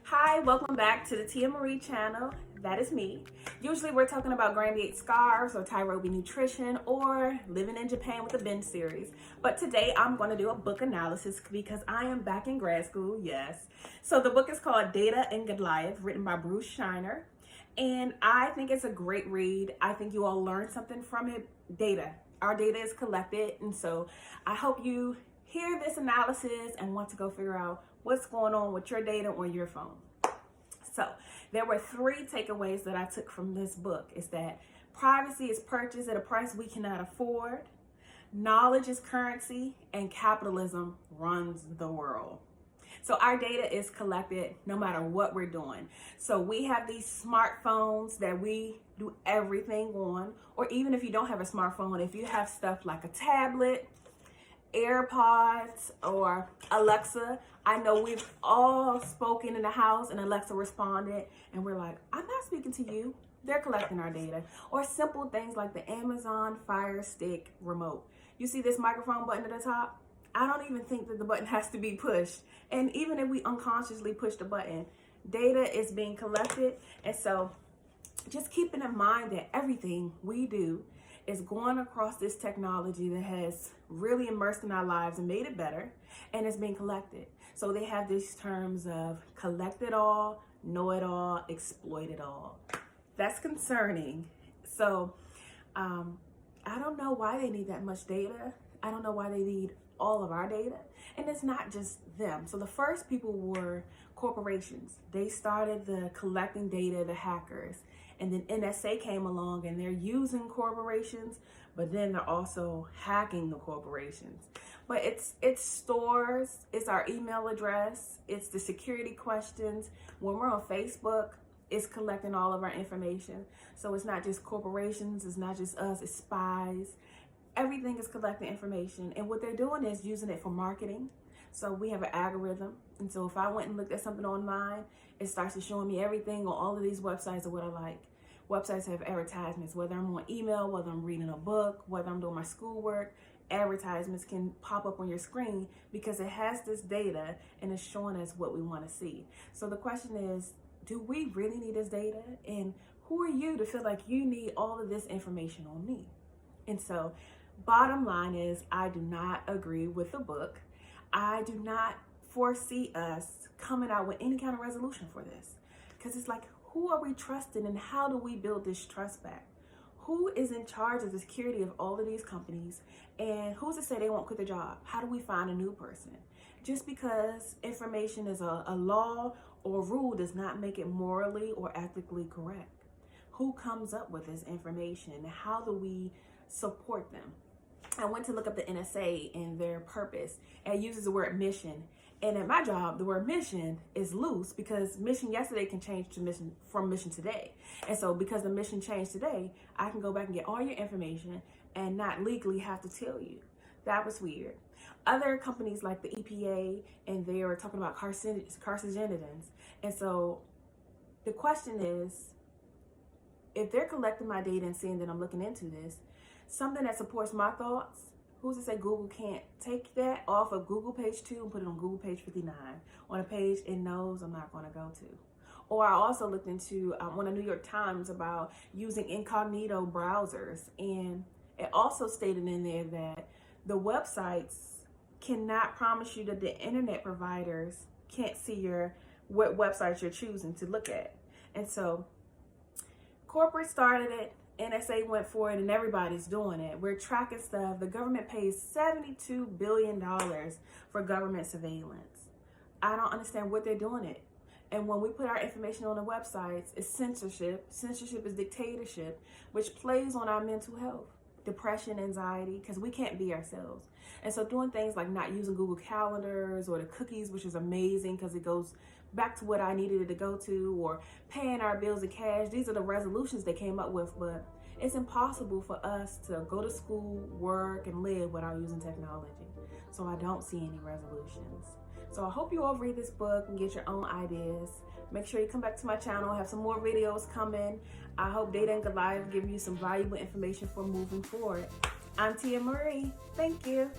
Hi, welcome back to the Tya-Marie channel. That is me. Usually we're talking about grandiate scarves or Tya-Marie nutrition or living in Japan with the Ben series. But today I'm going to do a book analysis because I am back in grad school, yes. So the book is called Data and Goliath, written by Schneier. And I think it's a great read. I think you all learned something from it. Data. Our data is collected. And so I hope you hear this analysis and want to go figure out what's going on with your data on your phone. So there were 3 takeaways that I took from this book. Is that privacy is purchased at a price we cannot afford, knowledge is currency, and capitalism runs the world. So our data is collected no matter what we're doing. So we have these smartphones that we do everything on, or even if you don't have a smartphone, if you have stuff like a tablet, AirPods, or Alexa. I know we've all spoken in the house and Alexa responded and we're like, I'm not speaking to you. They're collecting our data. Or simple things like the Amazon Fire Stick remote. You see this microphone button at the top? I don't even think that the button has to be pushed. And even if we unconsciously push the button, data is being collected. And so just keeping in mind that everything we do is going across this technology that has really immersed in our lives and made it better, and it's being collected. So they have these terms of collect it all, know it all, exploit it all. That's concerning. So I don't know why they need that much data. I don't know why they need all of our data. And it's not just them. So the first people were corporations. They started the collecting data, the hackers. And then NSA came along and they're using corporations, but then they're also hacking the corporations. But it's stores, it's our email address, it's the security questions. When we're on Facebook, it's collecting all of our information. So it's not just corporations, it's not just us, it's spies. Everything is collecting information. And what they're doing is using it for marketing. So we have an algorithm. And so if I went and looked at something online, it starts to showing me everything on all of these websites of what I like. Websites have advertisements, whether I'm on email, whether I'm reading a book, whether I'm doing my schoolwork, advertisements can pop up on your screen because it has this data and it's showing us what we want to see. So the question is, do we really need this data? And who are you to feel like you need all of this information on me? And so bottom line is, I do not agree with the book. I do not foresee us coming out with any kind of resolution for this. Because it's like, who are we trusting and how do we build this trust back? Who is in charge of the security of all of these companies? And who's to say they won't quit their job? How do we find a new person? Just because information is a law or rule does not make it morally or ethically correct. Who comes up with this information and how do we support them? I went to look up the NSA and their purpose, and it uses the word mission. And at my job, the word mission is loose because mission yesterday can change to mission from mission today. And so because the mission changed today, I can go back and get all your information and not legally have to tell you. That was weird. Other companies like the EPA, and they are talking about carcinogens. And so the question is, if they're collecting my data and seeing that I'm looking into this, something that supports my thoughts, who's to say Google can't take that off of Google page 2 and put it on Google page 59 on a page it knows I'm not going to go to? Or I also looked into on the New York Times about using incognito browsers, and it also stated in there that the websites cannot promise you that the internet providers can't see what websites you're choosing to look at. And so corporate started it, NSA went for it, and everybody's doing it. We're tracking stuff. The government pays $72 billion for government surveillance. I don't understand what they're doing it. And when we put our information on the websites, it's censorship. Censorship is dictatorship, which plays on our mental health, depression, anxiety, because we can't be ourselves. And so doing things like not using Google Calendars or the cookies, which is amazing because it goes back to what I needed it to go to, or paying our bills in cash. These are the resolutions they came up with, but it's impossible for us to go to school, work, and live without using technology. So I don't see any resolutions. So I hope you all read this book and get your own ideas. Make sure you come back to my channel. I have some more videos coming. I hope Data and Goliath give you some valuable information for moving forward. I'm Tya-Marie. Thank you.